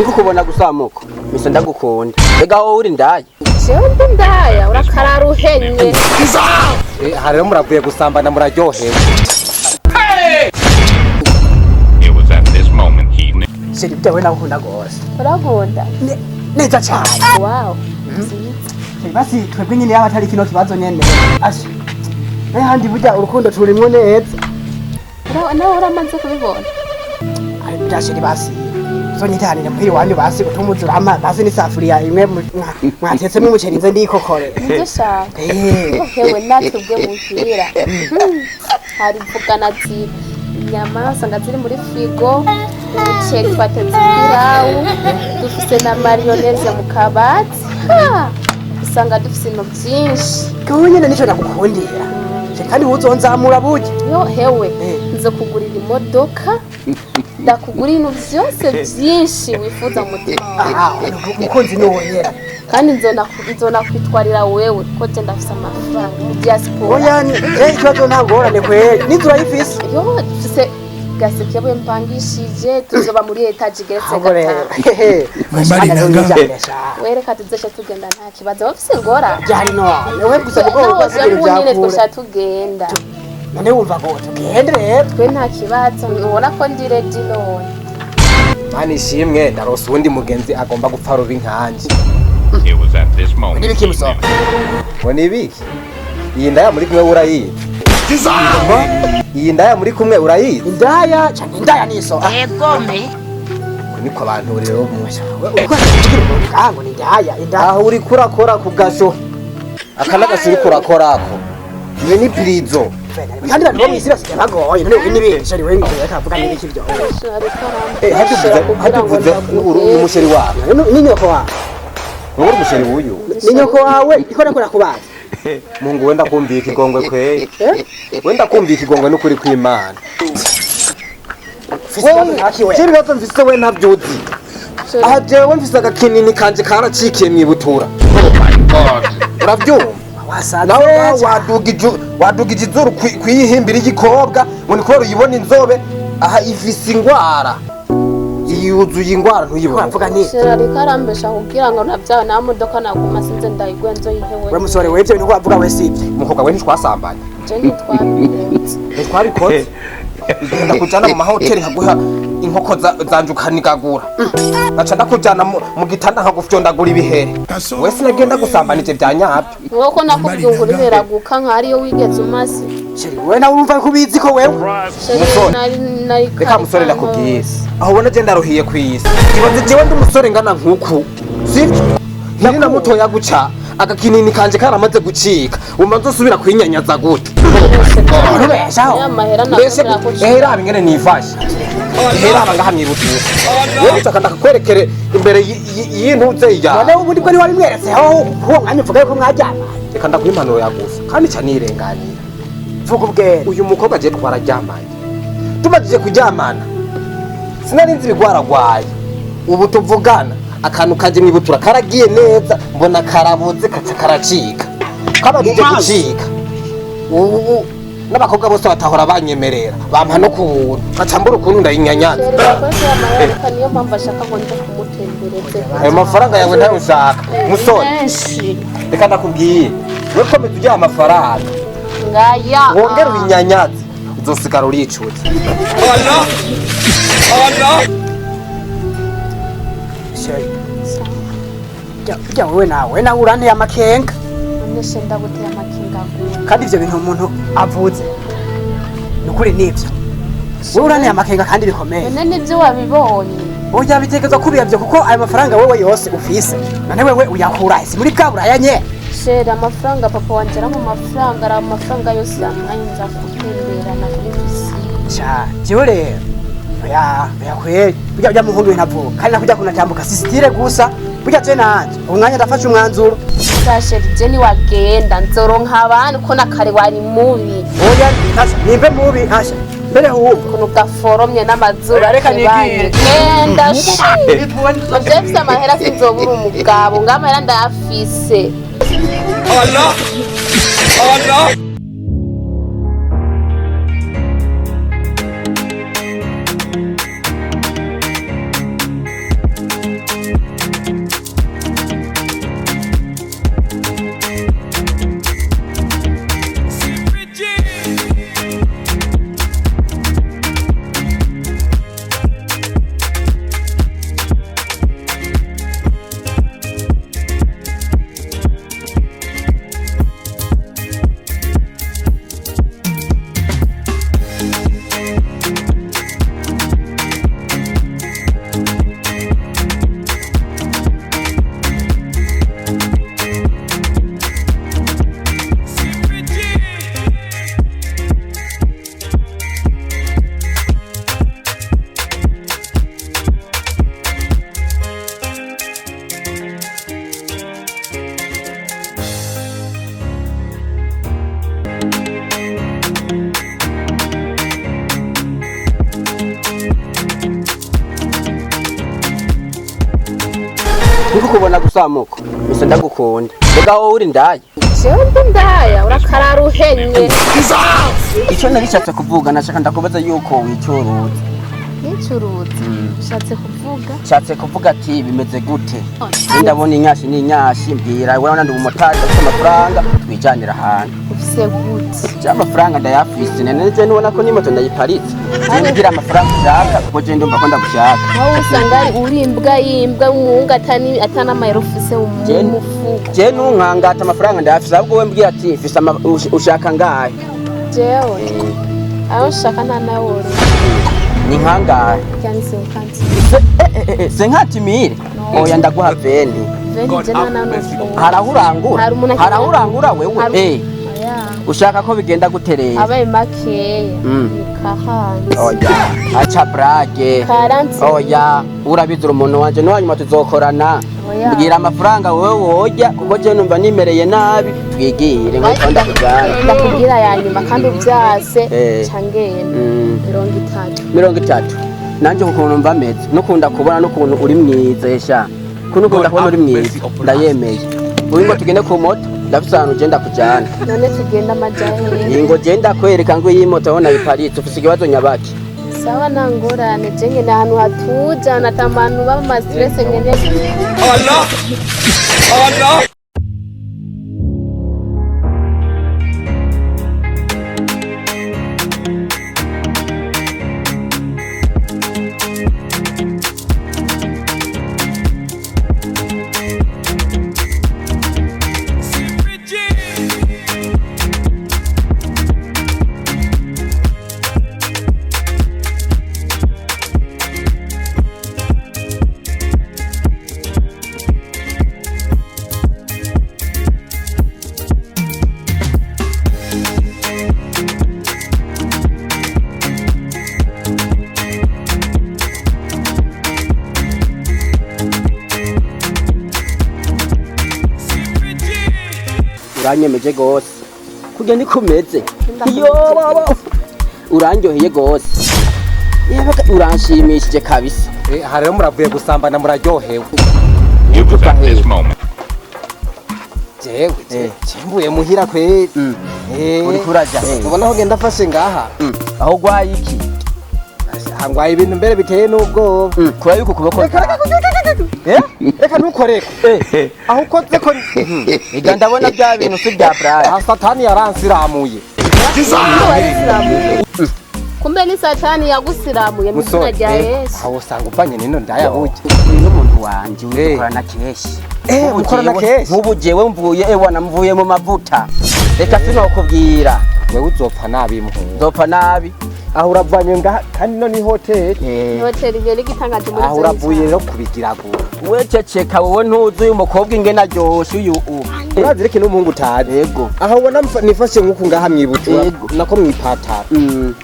Ngukubona gusamuko. Mise ndagukunda. Ega wowe uri ndaya. Jewe ndi ndaya urakarara uhenye. Hari muravuye gusambana muraryohewe. It was at this moment he knew. Sheri byawe nakunda gose. Uragunda? Neza cyane. Wow. Basi twebwe nyine yaba atari kino kibazo nyene. Ashi. Handi burya urukundo turimwo neza. Nawe uramaze kubibona? Ari byashiri basi. Zonyitanira mpiri wanyu basi gutumuzura ama basi ni safuriya imwe mwatetsemo umuceri nze ndikokore. Nje shaka. Hewe natubwe muhira. Hari mvugana ati inyama usanga ziri muri frigo, umuceri twatetse ipirawu, dufise na mayonnaise mu kabati. Usanga dufise ibintu byinshi. Kawe nyene nico nakukundira. Kandi uzonzamura buke. Yo hewe nzo kugurira imodoka. Ndakugurira ibintu byose byinshi wifuza mu mutima. Umukunzi ni wonyera. Kandi nzona kwitwarira wewe ko je ndafise amafaranga diaspora. Oya ikibazo ntangorane kweli. Niturayifise. Yo dufise gaseke bwe mpangishije tuzoba muri etage geretse gatanu. Mari nanga. Wereka tuzesha tugenda nta kibazo. Bafise ngora. Byari no. Wewe gusa bwo basigire byakura. Twasha tugenda. None wumva ngo tugende rero. Twe nta kibazo ubona ko ndi ready none. Mani ishimwe ndarose ubundi mugenzi agomba gupfa rubi nkanje. It was at this moment. Nibiki muso. Ngo nibiki? Iyi ndaya muri kumwe urayizi. Iyi ndaya muri kumwe urayizi. Indaya cyane indaya niso. Egome. Niko abantu rero musha. Uko kugira ngo kango ni indaya. Aho uri kurakora ku gasho. Akanaga suri kurakorako. Ibi ni prizo. Kandi bantu bo mwisi basigaye bagoye none nibesha ari wewe ngo yakavuga n'ibiki byo. Hatuvuze umusheri wawe. Ni nyoko wawe. Uri umusheri wuyu. Ni nyoko wawe iko nakora kubaza. Mungu wenda kumbiye ikigongwe kwe. Wenda kumbiye ikigongwe n'ukuri kw'Imana. Kiri gato mfise we ntabyuzi. Aha jewe mfise agakinini kanje karacikiye mwibutura. Uravyumva? Nawe wadugije izuru kwiyihimbira igikobwa ngo niko uyibona inzobe aha ifise ingwara yuzuye ingwara ntuyibona uvuga ni Sheri karambesha kugira ngo navyawe na modoka naguma sinze ndayigwenzo yihewe we musore we ibyo bintu wavuga we sivye umukobwa we ntitwasambanye je ntitwabirenze twabikoze igenda kujana mu mahoteli nkaguha inkoko zanjukanigagura naca ndakujana mu gitanda nkagufyondagura ibihere wese nagenda gusambanije bya nyabyo nuko nakubwiye ngo uriberaguka nkari yo wigeze umasi Sheri we nawe umva ko ubizi ko wewe nari reka musore ndakubwiye aho ubona je ndaruhiye kwisi ibaze jewe ndi umusore ngana nkuku sivyo nari na mutoya guca agakinini kanje karamaze gucika umanze usubira kwinyanyaza gute mbese hera abingene nifashe hera abangaha mwibutuye wewe utakanda kwerekere imbere y'intuze ya none ubundi bwo ni wabimweretse aho uwo mwanya uvuga yuko mwajyana reka ndaguha impanuro yagusa kandi cyane irenganira vuga ubwere uyu mukobwa je twararyamanye tumajije kuryamana sinari nzi bigwaragwaye ubu tuvugana akantu kaje mwibutura karagiye neza mbona karabuze kaca karacika kabagije gucika ubu n'abakobwa bose batahora banyemerera bampa no kubuntu kacambura ukuntu ndayinyanyaza niyo mpamvu ashaka ngo nje kumutembereze ayo mafaranga yawe ntayo ushaka musore reka ndakubwiye we komeza ujya amafaranga ngaya wongera ubinyanyaze uzosigara uricuza Sheri wewe nawe uranteye amakenga neshe ndaguteye amakenga kandi ivyo bintu umuntu avuze nukuri nivyo wewe uranteye amakenga kandi bikomeye none nivyo wabibonye oya bitekezo kubiyavyo kuko ayo mafaranga wewe yose ufise none wewe uyakura isi muri kaburaya nye Sheri amafaranga papa wanje mu mafaranga ara amafaranga yose yamwanyinza kutemberana kuri bisi jewe rero oya kweli burya muhungu ntavuga kandi nakujya kunatambuka sisitire gusa burya je nanje umwanya ndafashe umwanzuro Sheri je ni wagenda nzoronka abantu ko nakare wari mubi oya nasha nimbe mubi nasha mbere hubu kuno gaforomye n'amazuru reka nigire genda Jeff amahera sinzobura umugabo ngamahera ndayafise Allah niko kubona gusamuka mise ndagukunda mbega wowe uri ndaya jewe ndi ndaya urakarara uhenye icyo narishatse kuvuga nashaka ndakubaza yuko wicuruza n'icuruzi ushatse kuvuga ati bimeze gute ndabona inyashi n'inyashi mbwira wewe ndi umumotari afite amafaranga twijyanira ahantu ufise gute cya amafaranga ndayafise nene nubona ko n'imoto ndayiparitse ngira amafaranga ushaka kuko je ndumva ko ndagushaka aho usanga uri imbwa w'umuhungu atana amayero ufise umufuko je nunkangata amafaranga ndayafise ahubwo we mbwira ati mfise ushaka ngahe jewe aho ushaka nta nawe ni nkangahe cyane se senkati mire oya ndaguha veni harahurangura wewe ushaka ko bigenda guterera abaye makeya kahanje oya acha brage oya urabizura umuntu wanje no hanyuma tuzokorana mbwira amafaranga wewe woja kuko je numva nimereye nabi twigire ngo ndakubwira yanyuma kandi ubyase cangene 30 nanje kuko numva meze nukunda kubona nukuntu uri mwiza yesha kuno ukunda kubona uri mwiza ndayemeye uri ngo tugende ku moto ndafisana ugenda kujana none tugenda amajyane ngo genda kwereka ngo iyi moto abona iparitse ufise ikibazo nyabaki sawa nangorane jenge na ahantu hatuja natamanu baba ma stress ngene Allah uranyemeje gose kujya nikomeze yo baba urandyoheye gose yabaga uranshimishije kabisa harero muravuye gusambana muraryohewe It was at this moment. jewe mvuye muhira kweri uri kuraja ubona aho genda fashe ngaha aho gwaye iki hangwaye ibintu mbere biteye n'ubwoba kura yuko kuboko reka ntukoreko aho ukoze ko ega ndabona bya bintu si bya braya satani yaransiramuye kumbe ni satani yagusiramuye mu izina rya Yesu aho usanga upanye nino ndayabuye n'umuntu wanje ukorana keshi mukorana keshi nk'ubu jewe mvuye mvuye mu mavuta reka sinokubwira wewe uzopfa nabi muhungu nzopfa nabi aho uravanye ngaha kandi no ni hoteli hoteli ngene gitangaje muri aho uravuye rero kubigiragura we ceceka wowe ntuzi uyu mukobwa ingene aryoshe uyu urazi reke n'umuhungu utazi yego aho ubona nifashe nk'uku ngaha mwibutura nako mwipatara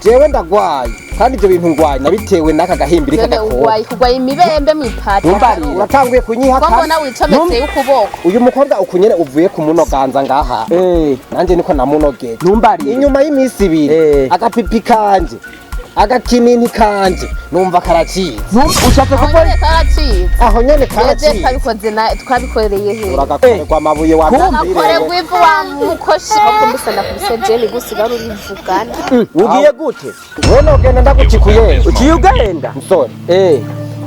jewe ndagwaye kandi ibyo bintu ngwaye nabitewe n'aka gahimbiri k'agakobwa kugwaye imibembe mwipatara uratanguye kunyiha kandi mbona wicometse y'ukuboko uyu mukobwa ukunyene uvuye ku munoganza ngaha nanje niko namunogeye ntumbari inyuma y'iminsi ibiri agapipi kanje agakinini kanje numva karaciye ushaka kuvuga karaciye aho nyene karaciye twabikoze na twabikoreye he uragakorerwa amabuye wa nakorerwa ivu wa mukoshi ako mbisana kubise jeni gusigara urivugana ugiye gute wowe nogenda ndagukikuye uciye ugenda musore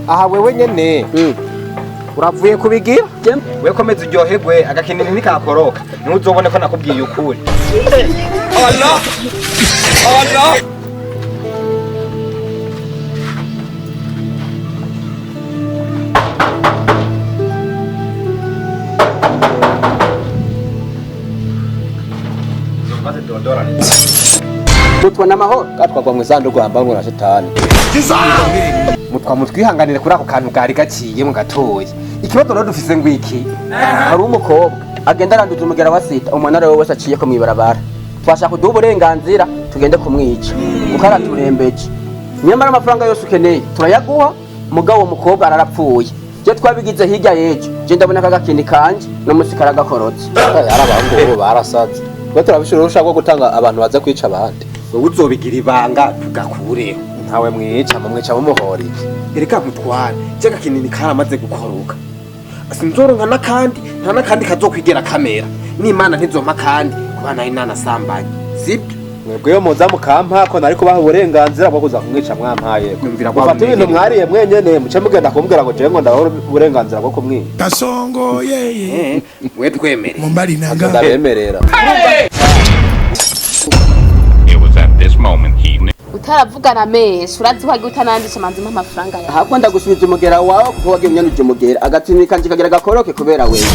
aha wewe nyene uravuye kubigira we komeza uryoherwe agakinini ntikakoroka ntuzobone ko nakubwiye ukuri Allah Allah mutwa n'amahoro katwagwa mu isanduku yambaye na shetani mutwa mutwihanganire kuri ako kantu gari gaciye mu gatoya ikibazo rero dufise ngwiki hari umukobwa agenda aranduza umugera wa Sida umuntu ari we wese aciye ko mwibarabara twashaka kuduha uburenganzira tugende kumwica kuko araturembeje nyamara amafaranga yose ukeneye turayaguha mugabo uwo mukobwa ararapfuye je twabigize hirya yejo je ndabona kagakini kanje no musikara gakorotse arabahungu barasaze twe turabishura urushaka gutanga abantu baza kwica abandi wowe uzobigira ibanga tugakureho ntawe mwica mumwica mumuhorije ereka mutware je gakinini karamaze gukoroka sinzoronka n'akandi nta n'akandi kazokwigera kamera n'imana ntizompa kandi kuba nayo nanasambanye sibyo mwebwe yo muza mukampa ko nari kubaha uburenganzira bwo kuza kumwica mwampaye mufata ibintu mwariye mwenyene muce mugenda kumbwira ngo jewe ngo ndabaho uburenganzira bwo kumwica Kasongo yeye we twemere mumbali nanga ndabemerera It was at this moment he knew. utaravugana menshi urazi wagiye utanandisha manzi mpa amafaranga yawe ahubwo ndagusubiza umugera wawe kuko wagiye unyanuje umugera agatsinika kanje kagira gakoroke kubera wewe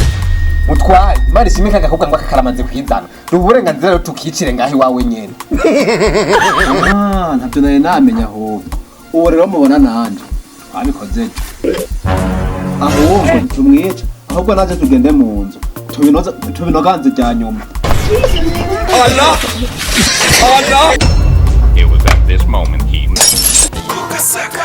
mutwaye imana ishimwe kagakobwa ngo akaramaze kwizana ni uburenganzira rero tukicire ngaho iwawe nyene ntabyo nari namenya ahubwo uwo rero mubona nanje abikoze ahubwo tumwica ahubwo naje tugende mu nzu tubinoganze rya nyuma It was at this moment he knew. Kugasaka